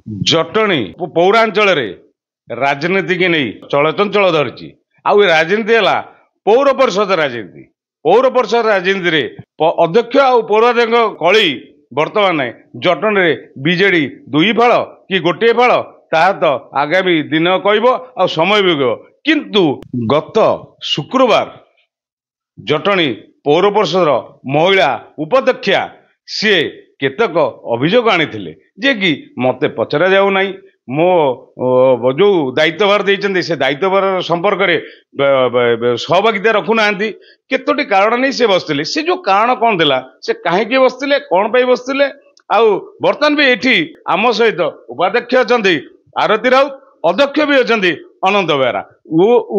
जटणी पौरांचल राजनीति की नहीं चलचंचल धरी आउ राजनीति है पौर परिषद राजनीति पौर परिषद राजनीति रे अध्यक्ष आ पौराध्यक्ष कली बर्तमान जटणी बीजेडी दुई फल कि गोटे फल ता तो आगामी दिन कहब आ समय भी कह किंतु गत शुक्रवार जटणी पौर परिषद महिला उपाध्यक्षा सी केतक अभियोग आनी जे कि मते पचरा जाऊ नहीं मो जो दायित्वभार देते से दायित्वभार संपर्क में सहभागिता रखुना केतोटी कारण नहीं से बसते से जो कारण कौन थिला से कहीं बसते कौन पाई बसते आउ बर्तमान भी ये आम सहित उपाध्यक्ष अच्छा आरती राउत अध्यक्ष भी अच्छा अनंत बेहरा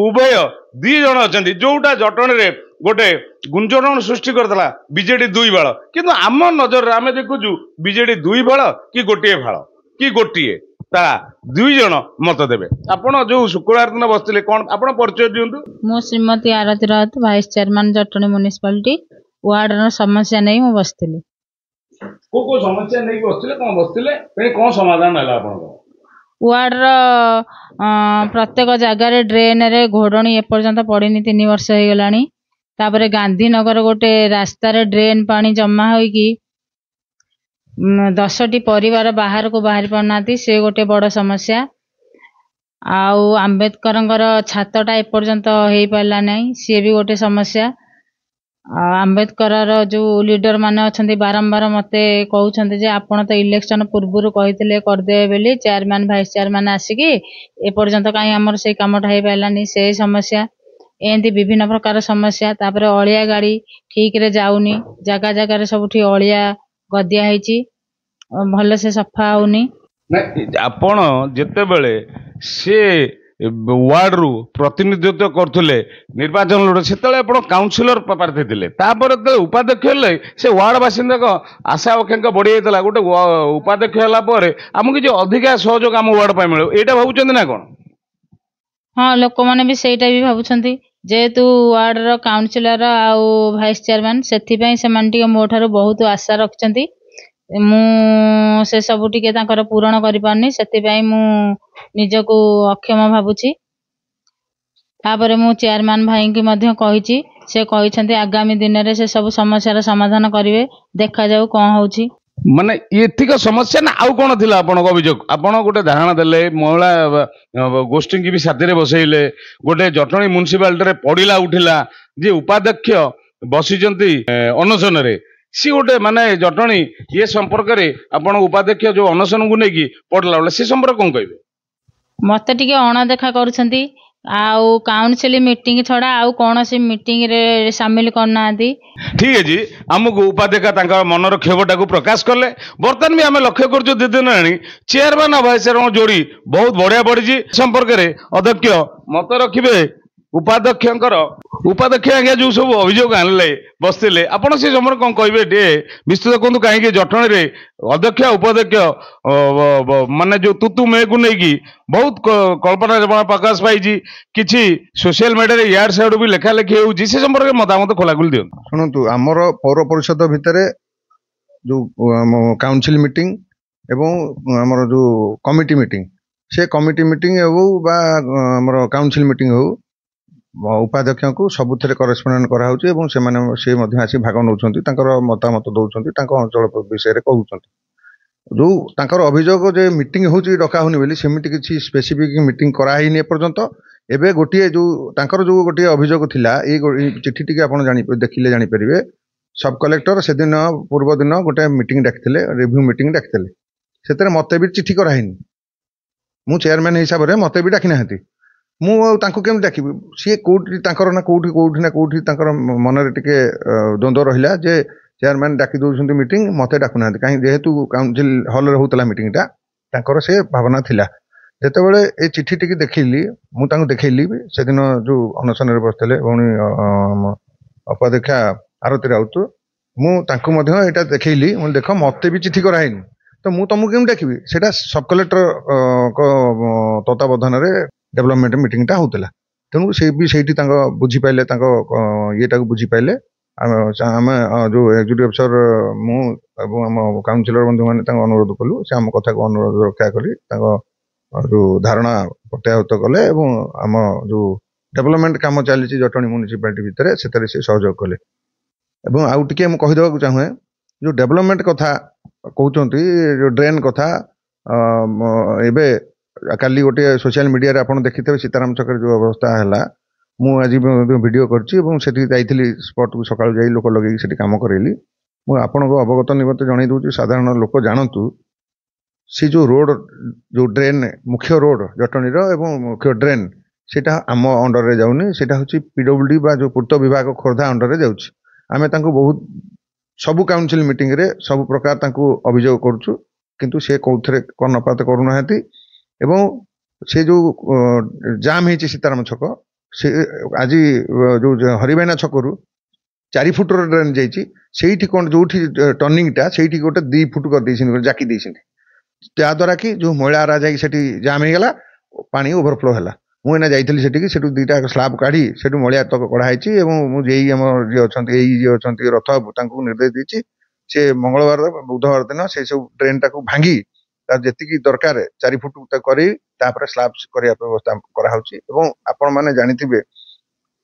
उभय दी जन अच्छा जोटा जटणी रे गोटे गुंजन सृष्टि करता बीजेडी दुई फाड़ किंतु आम नजर आम देखुचु बीजेडी दुई फाड़ कि गोटे फाड़ कि गोटे ता दुई जन मत देवे आपण जो शुक्रवार दिन बसते कौन आप परिचय दिंतु मो Shrimati Aarti Raut vice chairman Jatni municipality ward समस्या नहीं मु बसती को समस्या नहीं बसते कौन बसते कौन समाधान है वार्ड प्रत्येक जगार ड्रेन रे घोड़णी एपर्यंत पड़नी 3 वर्ष हो गलानी तापरे गांधीनगर गोटे रास्तार ड्रेन पानी जमा होगी 10टी परिवार बाहर को बाहरी पाना से गोटे बड़ समस्या आउ आंबेडकर छातटा एपर्यंत हो पारा ना सी भी गोटे समस्या आंबेडकर जो लीडर माने अच्छा बारंबार मते कहते जे आपण तो इलेक्शन पूर्व कहते करदे बोली चेयरमैन भाइस चेयरमैन आसिकी एपर्यंत कहीं आमर से कामटा हो पारानी से समस्या एमती विभिन्न प्रकार समस्या तापर अलिया गाड़ी ठीक रे जाऊनी जगह जगह सब अलिया गदिया भल से सफा होनी आपण जिते बड़े से वार्ड रु प्रतिनिधित्व करथुले निर्वाचन लड़े से काउंसिलर प्रार्थी थे उपाध्यक्ष हेले से वार्ड बासिंदा को आशा आकांक्षा बढ़ी जाता गोटे उपाध्यक्ष है आमको जो अधिका सहयोग आम वार्ड पर मिले यहाँ भावुं ना कौन हाँ लोक मैंने भी सहीटा भी भावुं जेहेतु वार्ड रो काउंसिलर आउ भाइस चेयरमैन से मो ठारू बहुत आशा रखिंट मु से सब टिके पूरण कर पारनी से मु निजको अक्षम भावुची तापर मु चेयरमैन भाई की मध्य कही से कही आगामी दिन में से सब समस्या समाधान करेंगे देखा जाऊ कौन होची माने एथिक समस्या ना आउ कौन थिला आपण अभियोग आपण गोटे धारणा देले महिला गोष्ठी की भी साथी रे बसैले गोटे जटणी म्युनिसिपालिटी रे पड़िला उठिला जे उपाध्यक्ष बसिचंती अनशन रे सी गोटे माने जटणी ये संपर्क रे आपण उपाध्यक्ष जो अनशन को नेकी पड़ला बोले से संपर्क कौन कहबे मते टिके अणदेखा करूछंती आउ काउंसिल मीटिंग छड़ा आउ कौन सी मीटिंग रे शामिल करना ठीक है जी आमको उपाध्यक्ष मनर क्षोभटा को प्रकाश कले बर्तमान भी आम लक्ष्य कर दिन चेयरमैन भाइस चेयरमैन जोड़ी बहुत बढ़िया बढ़ी संपर्क में अध्यक्ष मत रखिए उपाध्यक्ष आज्ञा जो सब अभियोग आनले बसते आपड़ से समय कौन कहे विस्तृत कहूँ कहीं जटणी रे अध्यक्ष उपाध्यक्ष माने जो तुतु मे को लेकिन बहुत कल्पना जल्पना प्रकाश पाई किसी सोशल मीडिया यार साइड भी लेखा लेखी होती से संपर्क मतामत खोलाखोली दिखाँ शुणु आमर पौर परिषद भितर जो काउंसिल मीटिंग एवं आमर जो कमिटी मीटिंग से कमिटी मीटिंग हो आमर काउंसिल मीटिंग हो उपाध्यक्ष को सबुथ करेस्पॉन्डेंट कराऊँ से आसी भाग नौ मतामत दौरान अंचल विषय कहते जो अभियोग जे मीटिंग हो डका होनी बोली सेमती किसी स्पेसिफिक मीटिंग कराई एपर्यंत एवं गोटे जो जो गोटे अभियोग थिला ये चिठी टी आप देखिले जानीपर सब कलेक्टर से दिन पूर्व दिन गोटे मीटिंग डाकिले रिव्यू मीटिंग डाकिले से मत भी चिठी कराई मु चेयरमैन हिसाब से मत भी डाकी ना मुझे डाक सी कौटी ना कौटी कौटी ना कौटी मनरे टिके द्वंद्व रहा जे चेयरमैन डाकी दौरान मीटिंग मत डाकुना कहीं जेहेतु काउंसिल हल होता मीटिंगटा से भावना थिला जितेबाला ये चिठी टी देखली मुझे देखली से दिन जो अनशन बसते भौणी उपाध्यक्षा आरती राउत मुझे देखली मुझे देख मत भी चिठी कराई तो मुझे तुमको केम डाकबी से सब कलेक्टर तत्वावधान डेभलपमेंट मीटिंगटा होता तेणु से भी से बुझीपारे येटा को बुझीपारे ଆମେ ଯୋଉ ଏକ୍ଜିକ୍ୟୁଟିଭ ଅଫିସର ମୁଁ ଏବଂ ଆମ କାଉନସିଲର ବନ୍ଧୁମାନେ ତାଙ୍କୁ ଅନୁରୋଧ କଲୁ, ସେ ଆମ କଥାକୁ ଅନୁରୋଧ ରକ୍ଷା କରି ତାଙ୍କ ଯୋଉ ଧାରଣା ପ୍ରତ୍ୟାହୃତ କଲେ ଏବଂ ଆମ ଯୋଉ ଡେଭଲପମେଣ୍ଟ କାମ ଚାଲିଛି ଜଟଣୀ ମ୍ୟୁନିସିପାଲିଟି ଭିତରେ ସେଥିରେ ସେ ସହଯୋଗ କଲେ। ଏବଂ ଆଉ ଟିକେ ମୁଁ କହିଦେବାକୁ ଚାହେଁ, ଯୋଉ ଡେଭଲପମେଣ୍ଟ କଥା କହୁଛନ୍ତି, ଯୋଉ ଡ୍ରେନ୍ କଥା, ଏବେ କାଲି ଗୋଟେ ସୋସିଆଲ ମିଡ଼ିଆରେ ଆପଣ ଦେଖିଥିବେ ସୀତାରାମ ଛକରେ ଯୋଉ ଅବସ୍ଥା ହେଲା, ମୁଁ ଆଜି ଭିଡ଼ିଓ କରିଛି ଏବଂ ସେଠି ଯାଇଥିଲି ସ୍ପଟକୁ ସକାଳୁ ଯାଇ ଲୋକ ଲଗେଇକି ସେଠି କାମ କରେଇଲି। ମୁଁ ଆପଣଙ୍କୁ ଅବଗତ ନିମନ୍ତେ ଜଣାଇ ଦେଉଛି, ସାଧାରଣ ଲୋକ ଜାଣନ୍ତୁ, ସେ ଯୋଉ ରୋଡ, ଯୋଉ ଡ୍ରେନ୍, ମୁଖ୍ୟ ରୋଡ ଜଟଣୀର ଏବଂ ମୁଖ୍ୟ ଡ୍ରେନ୍, ସେଇଟା ଆମ ଅଣ୍ଡରରେ ଯାଉନି, ସେଇଟା ହେଉଛି ପିଡବ୍ଲ୍ୟୁଡି ବା ଯୋଉ ପୂର୍ତ୍ତ ବିଭାଗ ଖୋର୍ଦ୍ଧା ଅଣ୍ଡରରେ ଯାଉଛି। ଆମେ ତାଙ୍କୁ ବହୁତ ସବୁ କାଉନସିଲ ମିଟିଂରେ ସବୁ ପ୍ରକାର ତାଙ୍କୁ ଅଭିଯୋଗ କରୁଛୁ, କିନ୍ତୁ ସେ କୋଉଥିରେ କର୍ଣ୍ଣପାତ କରୁନାହାନ୍ତି। ଏବଂ ସେ ଯୋଉ ଜାମ୍ ହେଇଛି ସୀତାରାମ ଛକ, ସେ ଆଜି ଯୋଉ ହରିଭାଇନା ଛକରୁ 4 ଫୁଟର ଡ୍ରେନ୍ ଯାଇଛି, ସେଇଠି କ'ଣ ଯୋଉଠି ଟର୍ଣ୍ଣିଂଟା ସେଇଠି ଗୋଟେ 2 ଫୁଟ କରିଦେଇଛନ୍ତି, ଜାକି ଦେଇଛନ୍ତି, ଯାହାଦ୍ୱାରା କି ଯୋଉ ମଇଳାରା ଯାଇକି ସେଠି ଜାମ୍ ହେଇଗଲା, ପାଣି ଓଭରଫ୍ଲୋ ହେଲା। ମୁଁ ଏଇନା ଯାଇଥିଲି ସେଠିକି, ସେଠୁ 2ଟା ସ୍ଲାବ୍ କାଢି ସେଠୁ ମଳିଆ ତକ କଢା ହେଇଛି ଏବଂ ମୁଁ ଯେଇ ଆମର ଯିଏ ଅଛନ୍ତି ରଥ ବାବୁ, ତାଙ୍କୁ ନିର୍ଦ୍ଦେଶ ଦେଇଛି ସେ ମଙ୍ଗଳବାର ବୁଧବାର ଦିନ ସେ ସବୁ ଡ୍ରେନ୍ଟାକୁ ଭାଙ୍ଗି ତାର ଯେତିକି ଦରକାର 4 ଫୁଟ ତାକୁ କରି ତାପରେ ସ୍ଲାବ୍ କରିବା ବ୍ୟବସ୍ଥା କରାହଉଛି। ଏବଂ ଆପଣ ମାନେ ଜାଣିଥିବେ,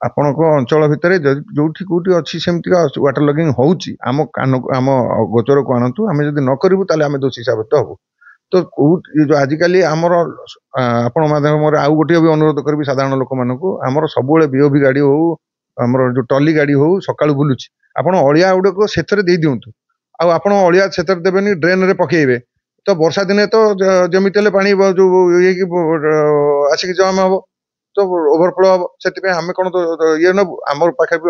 ଆପଣଙ୍କ ଅଞ୍ଚଳ ଭିତରେ ଯୋଉଠି କୋଉଠି ଅଛି ସେମିତିକା ୱାଟର ଲଗିଂ ହଉଛି, ଆମ କାନକୁ, ଆମ ଗୋଚରକୁ ଆଣନ୍ତୁ। ଆମେ ଯଦି ନ କରିବୁ ତାହେଲେ ଆମେ ଦୋଷୀ ସାବ୍ୟସ୍ତ ହବୁ। ତ ଯୋଉ ଆଜିକାଲି ଆମର ଆପଣ ମାଧ୍ୟମରେ ଆଉ ଗୋଟିଏ ବି ଅନୁରୋଧ କରିବି ସାଧାରଣ ଲୋକମାନଙ୍କୁ, ଆମର ସବୁବେଳେ ବିଓଭି ଗାଡି ହଉ, ଆମର ଯୋଉ ଟଲି ଗାଡି ହଉ ସକାଳୁ ବୁଲୁଛି, ଆପଣ ଅଳିଆ ଗୁଡିକ ସେଥିରେ ଦେଇ ଦିଅନ୍ତୁ। ଆଉ ଆପଣ ଅଳିଆ ସେଥିରେ ଦେବେନି, ଡ୍ରେନରେ ପକେଇବେ, ତ ବର୍ଷା ଦିନେ ତ ଯେମିତି ହେଲେ ପାଣି ଯୋଉ ଇଏକି ଆସିକି ଜମା ହବ, ତ ଓଭରଫ୍ଲୋ ହବ। ସେଥିପାଇଁ ଆମେ କ'ଣ ଇଏ ନେବୁ, ଆମର ପାଖରେ ବି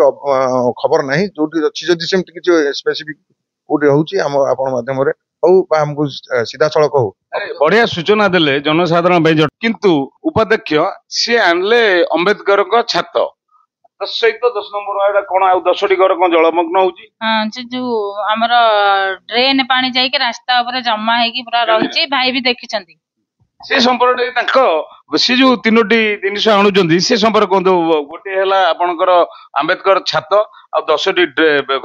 ଖବର ନାହିଁ। ଯୋଉଠି ଅଛି ଯଦି ସେମିତି କିଛି ସ୍ପେସିଫିକ କୋଉଠି ହଉଛି, ଆପଣ ମାଧ୍ୟମରେ ହଉ ବା ଆମକୁ ସିଧାସଳଖ ହଉ। ବଢିଆ ସୂଚନା ଦେଲେ ଜନସାଧାରଣ ପାଇଁ। କିନ୍ତୁ ଉପାଧ୍ୟକ୍ଷ ସିଏ ଆଣିଲେ ଅମ୍ବେଦକରଙ୍କ ଛାତ, ତା ସହିତ 10 ନମ୍ବର ୱାର୍ଡ କ'ଣ ଆଉ 10ଟି ଘର କ'ଣ ଜଳମଗ୍ନ ହଉଛି? ସେ ଯୋଉ ଆମର ଡ୍ରେନ୍ ପାଣି ଯାଇକି ରାସ୍ତା ଉପରେ ଜମା ହେଇକି ପୁରା ରହିଛି, ଭାଇ ବି ଦେଖିଛନ୍ତି। ସେ ସମ୍ପର୍କରେ ତାଙ୍କ ସେ ଯୋଉ 3ଟି ଜିନିଷ ଆଣୁଛନ୍ତି ସେ ସମ୍ପର୍କ କୁହନ୍ତୁ। ଗୋଟିଏ ହେଲା ଆପଣଙ୍କର ଆମ୍ବେଦକର ଛାତ, ଆଉ 10ଟି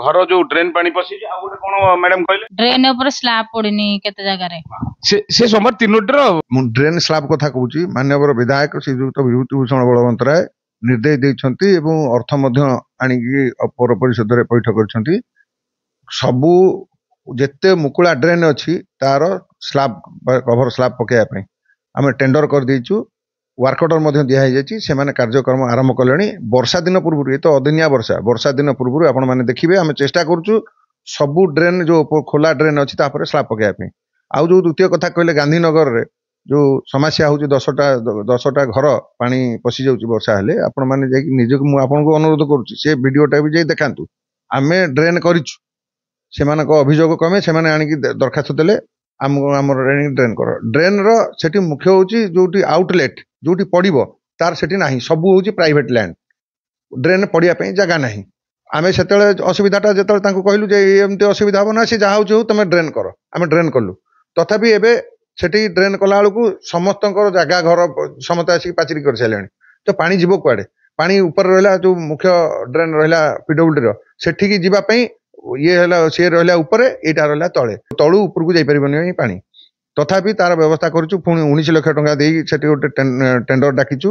ଘର ଯୋଉ ଡ୍ରେନ୍ ପାଣି ପଶିଛି, ଆଉ ଗୋଟେ କ'ଣ ମ୍ୟାଡାମ କହିଲେ? ଡ୍ରେନ୍ ଉପରେ ସ୍ଲାବ୍ ପଡିନି କେତେ ଜାଗାରେ। ସେ ସମ୍ପର୍କ 3ଟିର ମୁଁ ଡ୍ରେନ୍ ସ୍ଲାବ୍ କଥା କହୁଛି। ମାନ୍ୟବର ବିଧାୟକ ଶ୍ରୀଯୁକ୍ତ ବିଭୂତିଭୂଷଣ ବଳବନ୍ତରାୟ ନିର୍ଦ୍ଦେଶ ଦେଇଛନ୍ତି ଏବଂ ଅର୍ଥ ମଧ୍ୟ ଆଣିକି ପୌର ପରିଷଦରେ ପୈଠ କରିଛନ୍ତି। ସବୁ ଯେତେ ମୁକୁଳା ଡ୍ରେନ୍ ଅଛି ତାର ସ୍ଲାବ୍ କଭର ସ୍ଲାବ୍ ପକେଇବା ପାଇଁ ଆମେ ଟେଣ୍ଡର କରିଦେଇଛୁ, ୱାର୍କ ଅର୍ଡର ମଧ୍ୟ ଦିଆହେଇଯାଇଛି। ସେମାନେ କାର୍ଯ୍ୟକ୍ରମ ଆରମ୍ଭ କଲେଣି। ବର୍ଷା ଦିନ ପୂର୍ବରୁ, ଏ ତ ଅଦିନିଆ ବର୍ଷା ଦିନ ପୂର୍ବରୁ ଆପଣମାନେ ଦେଖିବେ, ଆମେ ଚେଷ୍ଟା କରୁଛୁ ସବୁ ଡ୍ରେନ୍ ଯୋଉ ଖୋଲା ଡ୍ରେନ୍ ଅଛି ତାପରେ ସ୍ଲାବ୍ ପକେଇବା ପାଇଁ। ଆଉ ଯୋଉ ଦ୍ୱିତୀୟ କଥା କହିଲେ, ଗାନ୍ଧୀନଗରରେ ଯୋଉ ସମସ୍ୟା ହଉଛି, 10ଟା ଘର ପାଣି ପଶି ଯାଉଛି ବର୍ଷା ହେଲେ, ଆପଣମାନେ ଯାଇକି ନିଜକୁ, ମୁଁ ଆପଣଙ୍କୁ ଅନୁରୋଧ କରୁଛି, ସେ ଭିଡିଓଟା ବି ଯାଇ ଦେଖାନ୍ତୁ। ଆମେ ଡ୍ରେନ୍ କରିଛୁ, ସେମାନଙ୍କ ଅଭିଯୋଗ କମେ, ସେମାନେ ଆଣିକି ଦରଖାସ୍ତ ଦେଲେ ଆମର ଡ୍ରେନ୍ କର। ଡ୍ରେନ୍ର ସେଠି ମୁଖ୍ୟ ହଉଛି ଯୋଉଠି ଆଉଟଲେଟ୍ ଯୋଉଠି ପଡିବ ତାର ସେଠି ନାହିଁ, ସବୁ ହଉଛି ପ୍ରାଇଭେଟ ଲ୍ୟାଣ୍ଡ, ଡ୍ରେନ୍ ପଡିବା ପାଇଁ ଜାଗା ନାହିଁ। ଆମେ ସେତେବେଳେ ଅସୁବିଧାଟା ଯେତେବେଳେ ତାଙ୍କୁ କହିଲୁ ଯେ ଏମିତି ଅସୁବିଧା ହବ ନା, ସେ ଯାହା ହଉଛି ହଉ ତମେ ଡ୍ରେନ୍ କର, ଆମେ ଡ୍ରେନ୍ କଲୁ। ତଥାପି ଏବେ ସେଠି ଡ୍ରେନ୍ କଲା ବେଳକୁ ସମସ୍ତଙ୍କର ଜାଗା, ଘର ସମସ୍ତେ ଆସିକି ପାଚିରି କରିସାରିଲେଣି, ତ ପାଣି ଯିବ କୁଆଡେ? ପାଣି ଉପରେ ରହିଲା, ଯୋଉ ମୁଖ୍ୟ ଡ୍ରେନ୍ ରହିଲା ପିଡବ୍ଲ୍ୟୁଡିର, ସେଠିକି ଯିବା ପାଇଁ ଇଏ ହେଲା, ସିଏ ରହିଲା ଉପରେ, ଏଇଟା ରହିଲା ତଳେ, ତଳୁ ଉପରକୁ ଯାଇପାରିବନି ପାଣି। ତଥାପି ତାର ବ୍ୟବସ୍ଥା କରିଛୁ, ପୁଣି 19 ଲକ୍ଷ ଟଙ୍କା ଦେଇ ସେଠି ଗୋଟେ ଟେଣ୍ଡର ଡାକିଛୁ।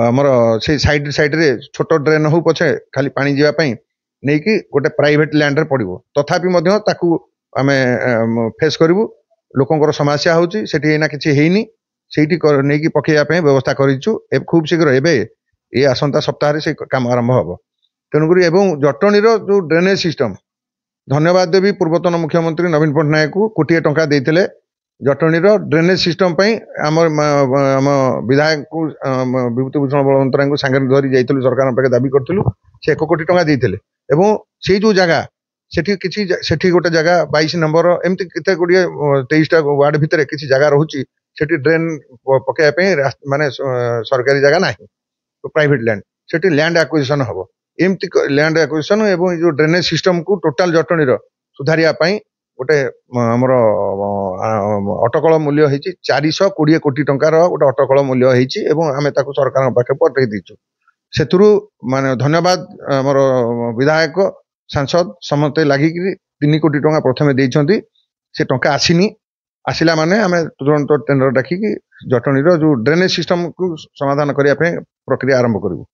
ଆମର ସେଇ ସାଇଡରେ ଛୋଟ ଡ୍ରେନ୍ ହଉ ପଛେ ଖାଲି ପାଣି ଯିବା ପାଇଁ ନେଇକି ଗୋଟେ ପ୍ରାଇଭେଟ ଲ୍ୟାଣ୍ଡରେ ପଡିବ। ତଥାପି ମଧ୍ୟ ତାକୁ ଆମେ ଫେସ୍ କରିବୁ। ଲୋକଙ୍କର ସମସ୍ୟା ହଉଛି, ସେଠି ଏଇନା କିଛି ହେଇନି, ସେଇଠି ନେଇକି ପକେଇବା ପାଇଁ ବ୍ୟବସ୍ଥା କରିଛୁ। ଖୁବ ଶୀଘ୍ର ଏବେ ଏ ଆସନ୍ତା ସପ୍ତାହରେ ସେ କାମ ଆରମ୍ଭ ହବ। ତେଣୁକରି ଏବଂ ଜଟଣୀର ଯୋଉ ଡ୍ରେନେଜ ସିଷ୍ଟମ, ଧନ୍ୟବାଦ ଦେବି ପୂର୍ବତନ ମୁଖ୍ୟମନ୍ତ୍ରୀ ନବୀନ ପଟ୍ଟନାୟକଙ୍କୁ, କୋଟିଏ ଟଙ୍କା ଦେଇଥିଲେ ଜଟଣୀର ଡ୍ରେନେଜ ସିଷ୍ଟମ ପାଇଁ। ଆମ ବିଧାୟକଙ୍କୁ ବିଭୂତିଭୂଷଣ ବଳବନ୍ତରାୟଙ୍କୁ ସାଙ୍ଗରେ ଧରି ଯାଇଥିଲୁ, ସରକାରଙ୍କ ପାଖରେ ଦାବି କରିଥିଲୁ, ସେ 1 କୋଟି ଟଙ୍କା ଦେଇଥିଲେ। ଏବଂ ସେଇ ଯୋଉ ଜାଗା ସେଠି ଗୋଟେ ଜାଗା 22 ନମ୍ବର, ଏମିତି କେତେ ଗୁଡ଼ିଏ 23ଟା ୱାର୍ଡ ଭିତରେ କିଛି ଜାଗା ରହୁଛି, ସେଠି ଡ୍ରେନ୍ ପକେଇବା ପାଇଁ ମାନେ ସରକାରୀ ଜାଗା ନାହିଁ, ପ୍ରାଇଭେଟ ଲ୍ୟାଣ୍ଡ, ସେଠି ଲ୍ୟାଣ୍ଡ ଆକ୍ୱିଜିସନ ହବ। ଏମିତି ଲ୍ୟାଣ୍ଡ ଆକ୍ୱିଜିସନ ଏବଂ ଏଇ ଯୋଉ ଡ୍ରେନେଜ ସିଷ୍ଟମକୁ ଟୋଟାଲ ଜଟଣୀର ସୁଧାରିବା ପାଇଁ ଗୋଟେ ଆମର ଅଟକଳ ମୂଲ୍ୟ ହେଇଛି 420 କୋଟି ଟଙ୍କାର ଗୋଟେ ଅଟକଳ ମୂଲ୍ୟ ହେଇଛି ଏବଂ ଆମେ ତାକୁ ସରକାରଙ୍କ ପାଖରେ ପଠାଇ ଦେଇଛୁ। ସେଥିରୁ ମାନେ ଧନ୍ୟବାଦ ଆମର ବିଧାୟକ सांसद समस्ते लगिकी 3 कोटी टंका प्रथमे देइछंती से टंका आसीनी आसिला माने आमे तुरंत टेंडर डाकिकी जटणीर जो ड्रेनेज सिस्टम को समाधान करिया पे प्रक्रिया आरंभ करू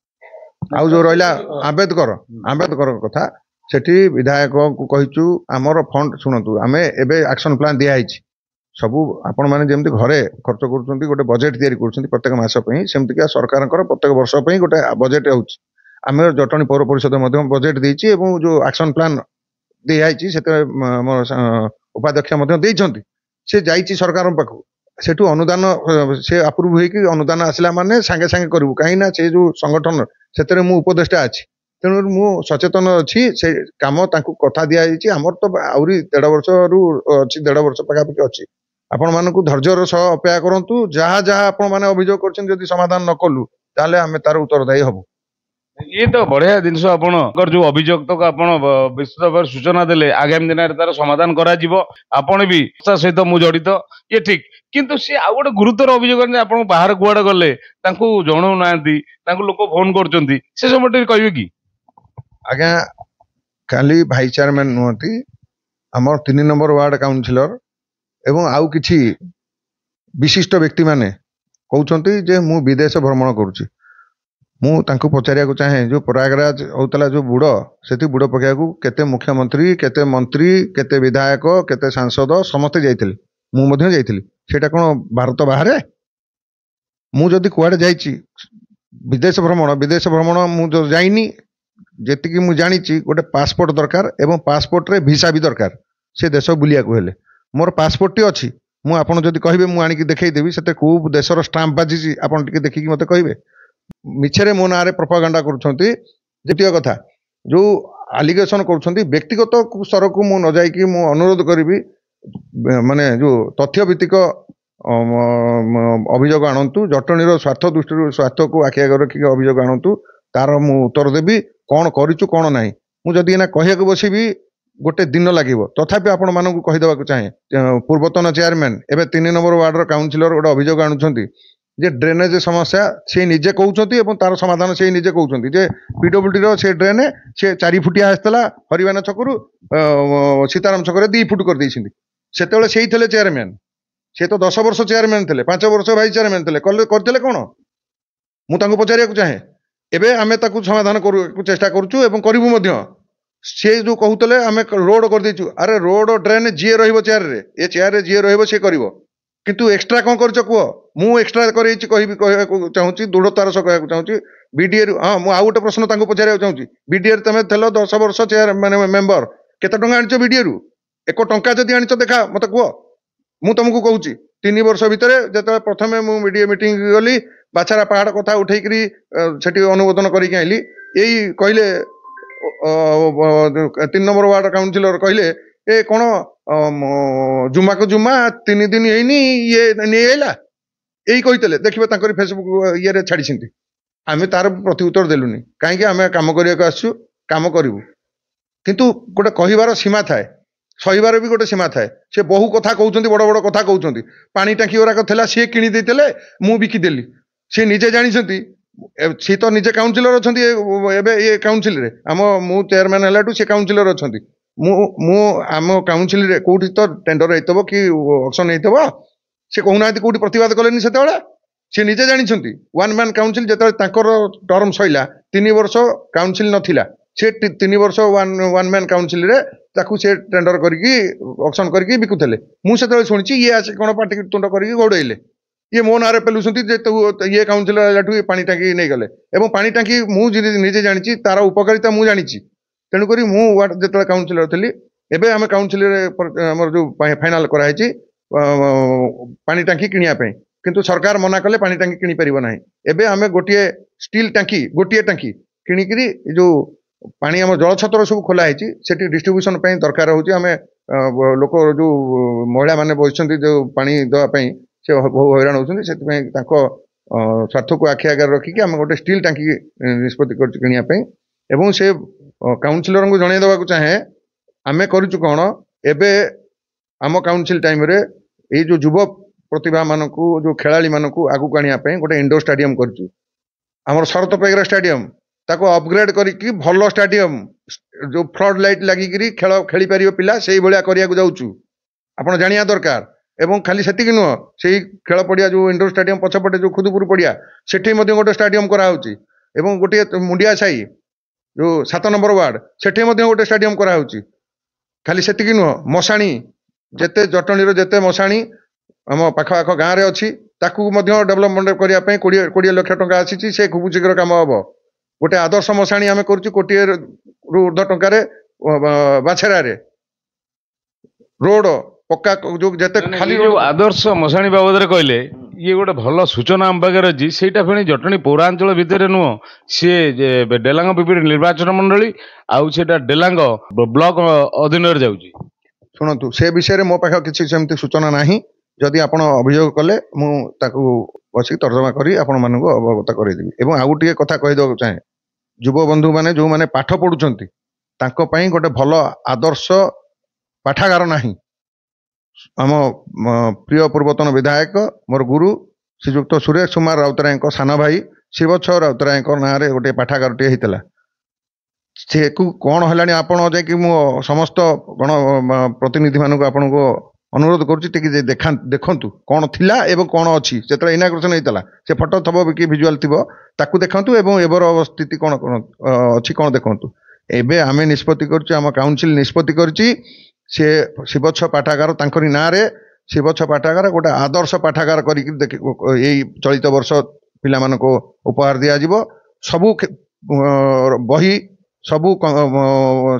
आउ जो रहिला आंबेडकर कथा सेठी विधायक को कहिचु हमर फंड सुनतु आमे एबे एक्शन प्लान दिया हिची सबु आपण माने जेमति घरे खर्च करूछंती गोटे बजेट तयारी करूछंती प्रत्येक मास पई सेमति का सरकारकर प्रत्येक वर्ष पई गोटे बजेट आउछ आमे जटणी पौर परिषद मध्ये बजेट देइची एवं जो एक्शन प्लान दिया हिची सेते उपाध्यक्ष मध्ये देइछंती से जाइची सरकार पाखु सेठु अनुदान से अप्रूव होई कि अनुदान आसिला माने संगे संगे करबु काई ना से जो संगठन सेतरे मु उपदेष्टा अछि तेणु मु सचेतन अछि से काम ताकू कथा दिया हिची हमर तो आउरी 1.5 वर्ष रु अछि 1.5 वर्ष पका पकी अछि आपण मानकु धैर्यर सह अपेक्षा करंतु जहा जहा आपण माने अभियोग करछन जदि समाधान न कलु ताले हमें तार उत्तरदायी हबु ये तो बढ़िया जिनस आपणकर जो अभियोग तक आप विस्तृत भाव सूचना देले आगामी दिन में तार समाधान करा आपण भी सहित मु जड़ित ये ठीक किंतु सी आ गोटे गुरुतर अभियोग आप बाहर कुआड़े गले जनाऊ ना लोक फोन कर समय कहे कि आज्ञा खाली भाई चेयरमैन नुहति आम 3 नंबर वार्ड काउंसिलर एवं आउ किछि विशिष्ट व्यक्ति माने कहउछंती जे मु विदेश भ्रमण करूची मु तांको पचारिया को चाहे जो प्रयागराज होतला जो बुड़ सेठी बुड़ पकिया को केते मुख्यमंत्री केते मंत्री केते विधायक केते सांसद समस्त जाइथिले मु मध्ये जाइथिली सेटा कोन भारत बाहरे मु जदी कुआडे जाइची विदेश भ्रमण मु जो जाइनी जेतिकी मु जानिची गोटे पासपोर्ट दरकार एवं पासपोर्ट रे वीसा भी दरकार से देश बुलिया को हेले मोर पासपोर्ट टी अछि मु आपण जदी कहिबे मु आनी की देखै देबी सेते को देशर स्टाम्प बाजिची आपण टिके देखि की मते कहिबे मिछरे मो नारे प्रोपागेंडा करूछंती द्वितीय कथा जो एलिगेशन करूछंती व्यक्तिगत स्तर को मु न जाई की मु अनुरोध करिवि माने जो तथ्य भित्तिक अभियोग आणंतु जटणीर स्वार्थ दृष्टि स्वार्थ को आखि आगे रखिक अभियोग आणंतु तार मु उत्तर देबी कौन करिचु कौन नाही मु जदी ना कहिया को बसिबी गोटे दिन लागिवो तथापि आपण मानकु कहि देबा को चाहे पूर्वतन चेयरमैन एबे 3 नंबर वार्ड रो काउंसिलर गोटे अभियोग आणुछंती जे ड्रेनेज समस्या से निजे कहउछंती एवं तार समाधान से निजे कहउछंती जे पीडब्ल्यूडी रो से ड्रेन से 4 फुटिया आस्तला हरिवाना छकरू सीताराम छकरे 2 फुट कर दैछिंती सेतेले सेही थले चेयरमैन से तो 10 वर्ष चेयरमैन थले 5 वर्ष भाई चेयरमैन थले करथले कोन मु तांको पचारिया को चाहे एबे आमे ताकू समाधान करू चेष्टा करूछु एवं करिवु मध्य से जो कहूतले आमे रोड कर देछु अरे रोड ड्रेन जीए रहिबो चेयर रे ए चेयर रे जीए रहिबो से करिवो किंतु एक्स्ट्रा कोन करछ कुओ मु एक्स्ट्रा करैछि कहिबि कहया चाहूची दृढ़तार सह कहया चाहूची बीडीए हां मु आ गोटे प्रश्न तांको पचारिया चाहूची बीडीए तमे थलो 10 वर्ष चेयर माने मेंबर केते टंका आनिचो बीडीए रु 1 टंका जदी आनिचो देखा मते कुओ मु तुमको कहूची 3 वर्ष भितरे जते प्रथमे मु मीडिया मीटिंग गली बाछारा पहाड़ कथा उठै करी सेठी अनुमोदन करी के आइली एई कहले 3 नंबर वार्ड काउंसिलर कहले ए कोन जुमा को जुमा 3 दिन हेनी ये नै आइला एई कहितले देखिबे तांकर फेसबुक ये रे छाडी छिंती आमे तार प्रति उत्तर देलुनी काहे कि आमे काम करिया को आसु काम करिवु किंतु गोटे कहिबार सीमा थाए सहीबार भी गोटे सीमा थाए से बहु कथा कहउछंती बड़ बड़ कथा कहउछंती पानी टांकी ओरा थला से किनी देतेले मु बिकी देली से निजे जानिछंती सी तो निजे काउंसिलर अछंती एबे ये काउंसिल रे आम मु चेयरमैन हलाटू से काउंसिलर अछंती मु आम काउंसिल रे कोठी तो टेंडर हेतबो कि ऑक्शन हेतबो से कहूनाती कोठी प्रतिवाद कलेनी सेतेबेला से निजे जानिछंती वन मैन काउंसिल जेते तांकर टर्म सइला 3 वर्ष काउंसिल नथिला से 3 वर्ष वन मैन काउंसिल रे ताकू से टेंडर करके ऑक्शन करके बिकुथले मु सेतेबेला सुनिछि ये आसे कोन पार्टी तुंड करके गोडैले ये मो नारे पेलुसंती जे ये काउंसिलर लाठू पानी टांकी नहीं गले एवं पानी टांकी मु निजे जानिछि तार उपकारिता मु जानिछि तेणु करी मु जेतले काउंसिलर थली एबे हम काउंसिल रे हमर जो फाइनल करा हिछि पानी टांकी किनिया पे किंतु सरकार मना कले पानी टांकी किनी परिबो नाही एबे हमें गोटिए स्टील टांकी गोटिए टांकी किनी करी जो पानी हम जल छत्र सब खोला हिछि सेठी डिस्ट्रीब्यूशन पे दरकार होछि हमें लोक जो महिला माने बसिछंती जो पानी दवा पे से बहु हैरान होती से स्वार्थ को आखि आगे रखिकी आम गोटे स्टील टांकी निष्पत्ति कर से काउंसिलर को जन देवा चाहे आम करूँ कौन एबे आम काउंसिल टाइम रे ये जो युव प्रतिभा मान जो खेलाड़ी मान आगू आने गोटे इंडोर स्टाडियम कर शरत पेगरा स्टाडियम ताको अपग्रेड करके भल स्टाडियम जो फ्लड लाइट लगिकी खेल खेली पार पिला से भाया करने जाऊँ आप जाना दरकार एवं खाली से नुह से खेल पड़िया जो इंडोर स्टाडियम पछपटे जो खुदपुर पड़िया से गोटे स्टाडियम कराऊँगी एवं गोटे मुंडिया साई जो 7 नंबर वार्ड सेठी गोटे स्टाडियम कराऊँगी खाली से नुह मशाणी जेते जटणी जेते मशाणी आम पाख गाँव में अच्छी डेभलपमेंट करने 20 लाख टंका आसी से खूब शीघ्र कम हम गोटे आदर्श मशाणी आम कर 1 कोटी रु ऊर्ध्व टंकार बाछेरा रोड पक्का जो जेते खाली जो आदर्श मशाणी बाबद कहले ये गोटे भल सूचना आम पाखे अच्छी से जटणी पौरांचल भितर नुह सी डेलांग पिपिडी निर्वाचन मंडली आउटा डेलांग ब्लॉक अधीन जाऊँगी शुणु से विषय मो पाख किसी सेमती सूचना नहीं जदि आपण अभियोग कले मुझे बस तर्जमा करी आपण मानक अवगत करदेवी एवं आउ टे कथा कहीदेक चाहे युव बंधु मैंने जो मैंने पाठ पढ़ुंट गोटे भल आदर्श पाठागार नहीं आम प्रिय पूर्वतन विधायक मोर गुरु श्रीजुक्त सुरेश कुमार राउतराय सान भाई शिवछ राउतराय ना गोटे पाठागार टे होता से कौन है आप समस्त गण प्रतिनिधि मानक आपण को अनुरोध करुँचे देखु कौन थिला एवं कौन अच्छी से इनाग्रेसन होता से फटो थब कि विजुआल थी ताकू देखु एवर स्थिति कौन कौन अच्छी कौन देखु एबे आमे निष्पत्ति करछि आम काउंसिल निष्पत्ति करछि से शिवछ पाठागार तांकरी ना रे शिवछ पाठागार गोटे आदर्श पाठागार करी चलित वर्ष पिला मानको उपहार दिया जिवो सबु बही सबु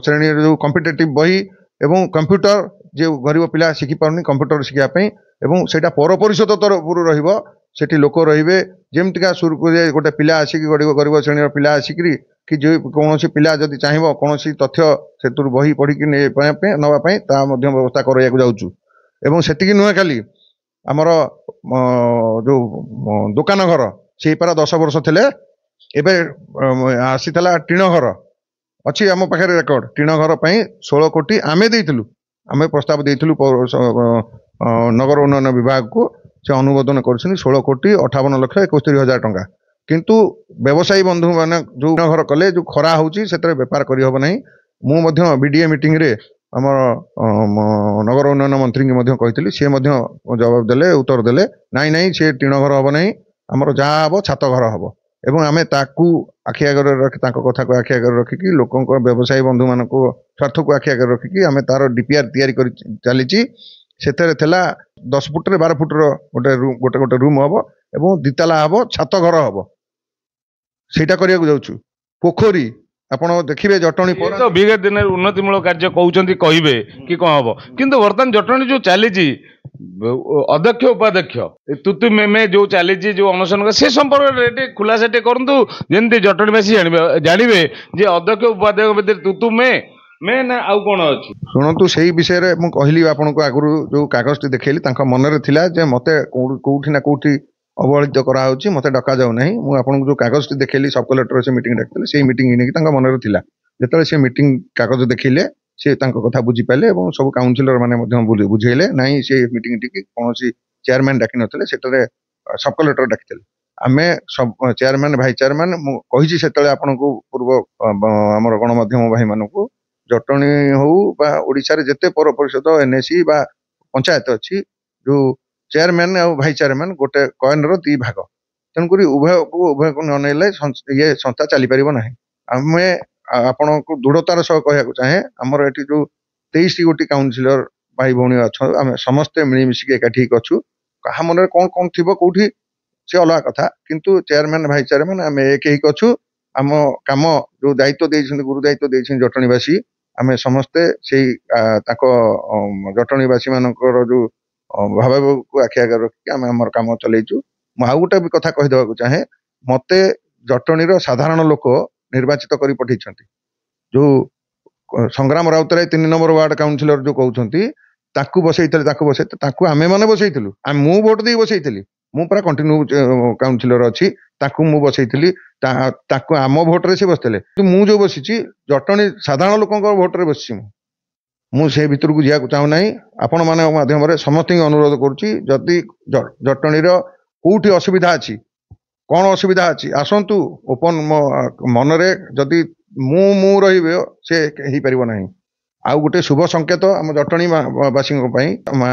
श्रेणी जो कॉम्पिटिटिव बही एवं कंप्यूटर जो गरीब पिला शिखि पारनी कंप्यूटर शिखापी एवं सेटा पौर परिषद तरफ रहिबो सेठी लोक रहिबे जेमतिका सुरकुरे गोटे पिला आसिक गरीब श्रेणी पिला आसिक कि जो कौन पिला जदि चाहिए कौन तथ्य से बही पढ़ी नापी व्यवस्था कर जाऊँ से नुहे खाली आमर जो दुकान घर से पारा 10 वर्ष थे एबे आसी टीण घर अच्छी आम पाखे रेकर्ड टीण घर 16 कोटी आमे देइथिलु आमे प्रस्ताव देइथिलु नगर उन्नयन विभाग को से अनुमोदन कर 16 कोटी 58 लाख 71 हजार टंका किंतु व्यवसायी बंधु मैंने जो घर कले जो खरा होची से बेपार करी हबो नहीं मु बीडीए मीटिंग रे आमर नगर उन्नयन मंत्री की कही सी जवाब देले उत्तर देले नाई नाई से टीण घर हम नहीं आमर जहाँ हम छात घर हम एवं आमे ताकू आखि आगे रखी कथा को आखि आगे रखिकी लोक व्यवसायी बंधु मान स्वार्थ को आखि आगे रखिकी आमे तार डीपीआर तैयारी कर चली से 10 फुट 12 फुट गोटे गोटे रूम हम एवं दिताला हम छात घर हम सेटा करिया जाऊँ पोखरी आपण देखिए जटणी तो विगत दिन उन्नतिमूलक कार्य कहते कहे कि कौन हम किंतु बर्तमान जटणी जो चली अध्यक्ष उपाध्यक्ष तुतु मेमे जो चली जो अनशन से संपर्क खुलासा करूँ जमी जटणीवासी जानवे जे अध्यक्ष उपाध्यक्ष भितर तुतु में ना आउ कौन अच्छी शुणु से विषय में मुझे कहली आपको आगु जो कागज देखली मनरे थिला जे मते कोठी ना कोठी अवहेलित कराऊँच मत डका जाऊ ना मुझे जो कागज देखली सब कलेक्टर से मीटिंग डाकते से मीटिंग नहीं मनरे थिला जो से मीटिंग कागज देखिले से कथा बुझीपारे और सब काउंसिलर मैंने बुझेले नाई से मीटिंग टी कौन चेयरमैन डाक नथिले सेटरे सब कलेक्टर डाकते आम सब चेयरमैन भाई चेयरमैन मुझे से आपन को पूर्व आमर गणमाध्यम भाई मानक जटणी हूँ ओडिशा रे जेते पौर परिषद एनएसी बा पंचायत अच्छी जो चेयरमैन और भाई चेयरमैन गोटे कॉइन रो 2 भाग तेणुक उभय को ननेले ये संस्था चली पार ना आम आपण को दृढ़तार सह कह चाहे आमर ये जो 23 गोटी काउंसिलर भाई भौणी अच्छा आम समस्ते मिलमिशिक एकाठी अच्छु क्या मन कौन कौन थी कौटी से अलग कथा किंतु चेयरमैन भाई चेयरमैन आम एक अच्छु आम कम जो दायित्व देते गुरु दायित्व देते जटणीवासी आम समस्ते से जटणीवासी मानकर जो भाव को आखि आगे रखिक आम आम कम चलैचु आउ गोटे भी कथा कहीदेक चाहे मते जटणीर साधारण लोक निर्वाचित कर पठे जो संग्राम राउतराय 3 नंबर वार्ड काउंसिलर जो कहते बसई आमे मैंने बसईलु मु भोट दे बसई मु पूरा कंटिन्यू काउंसिलर अच्छी मु बसई आम भोट्रे से बसते मु जो बसी जटणी साधारण लोक भोट्रे बस मुझे भितर को जावाक चाहूना आपण मान माध्यम समस्त अनुरोध करुच्ची जदि जटणीर कौटी असुविधा अच्छी कौन असुविधा अच्छी आसतु ओपन मनरे जदि ମୁଁ ରହିବେ ସେ ହେଇପାରିବ ନାହିଁ। ଆଉ ଗୋଟେ शुभ संकेत आम जटणी बासी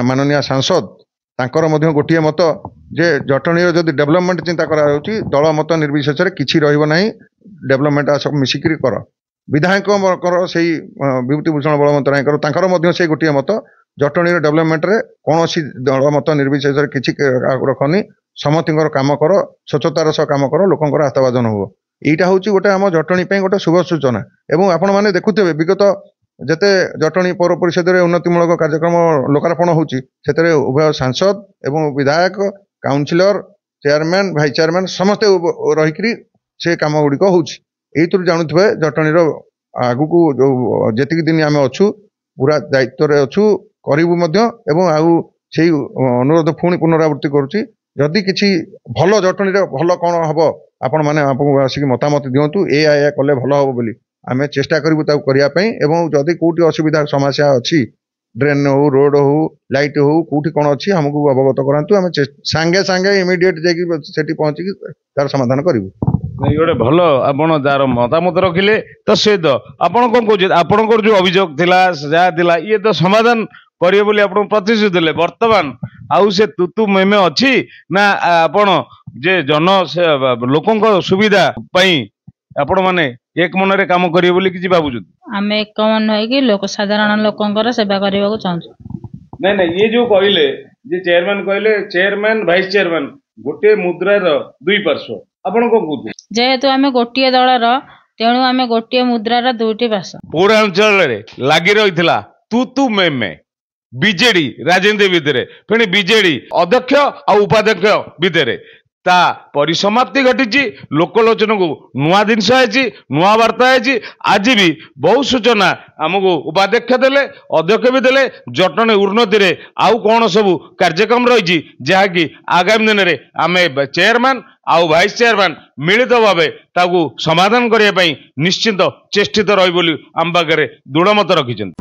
माननीय सांसद तांकर मध्य गोटे मत जे जटणी जदि डेवलपमेंट चिंता कराउछि दल मत निर्विशेष किछि रहिबो नाही, डेवलपमेंट सब मिसिकरी कर। विधायक से विभूतिभूषण बलवंत रायकर तांकर मध्य से गोटे मत जटणी डेवलपमेंट रे कौनसी दल मत निर्विशेष किछि रखनी, समतिंकर काम कर, स्वच्छतार सह काम कर, लोकंकर आस्थाभाजन हो। एटा होछि गोटे आम जटणी पे गोटे शुभ सूचना। एवं आपण माने देखुथिबे विगत जते जटणी पौर परिषद रे उन्नतिमूलक कार्यक्रम लोकार्पण होछि सेतरे उभय सांसद एवं विधायक, काउंसिलर, चेयरमैन, भाइस चेयरमैन समस्त रहिकरी से काम गुड़िक होछि। एइतुर जानुथिबे जटणी रो आगुकू जो जेतिक दिन आमे अछु पूरा दायित्व रे अछु करिवु मध्य। एवं आउ सेही अनुरोध पुणी पुनरावृत्ति करूछि, जदि किछि भल जटणी रे भल कोन हबो आपण माने आपको आसिक मतामत दियंतु, ए कले भल हबो बोली आमे चेष्टा करिवु ताकू करिया पई। एवं जदि कोठी असुविधा समस्या अछि, ड्रेन हो, रोड हो, लाइट हो, कोठी कोन अछि हमकू अवगत करांतु, आमे सांगे सांगे इमीडिएट जेकी सेठी पहुंची तार समाधान करिवु। नहीं गोटे भल आपण जार मतामत रखिले तो से तो आपण कौन कहे आपणकर जो अभियोग थिला जहाँ थिला ये तो समाधान करिए बोली आपण प्रतिश्रुति देले। वर्तमान आउ से तुतु मेमे अछि ना आपण जे जन से लोकंक सुविधा पई आपण माने एक मन रे काम करिए बोली किछि भाबुछु? आमे एक मन होई कि लोक साधारण लोकंकर सेवा करबा को चाहू। नहीं नहीं ये जो कहले जे चेयरमैन कहले चेयरमैन भाइस चेयरमैन गोटे मुद्रार दुई पार्श्व, आपण को कहू जेहेतु आमे गोटिए दलर तेणु आमे गोटिए मुद्रार दुईटी पार्श्व। पौरांचल रे लागि रहितला तू तू मे बीजेडी राजनीति भितर पुणी बीजेडी अध्यक्ष और उपाध्यक्ष भितर ता परिसमाप्ति घटी। लोकलोचन को नुआ जिनस नुआ वार्ता है। आज भी बहुत सूचना आमको उपाध्यक्ष देले, अध्यक्ष भी देले। जटणी उन्नति रे आउ कौन सब कार्यक्रम रही जहाँकि आगामी दिन में आम चेयरमैन आउ भाइस चेयरमैन मिलित भाव ताकू समाधान करने निश्चिंत चेष्टित रही आम पाखे दृढ़ मत रखिंट।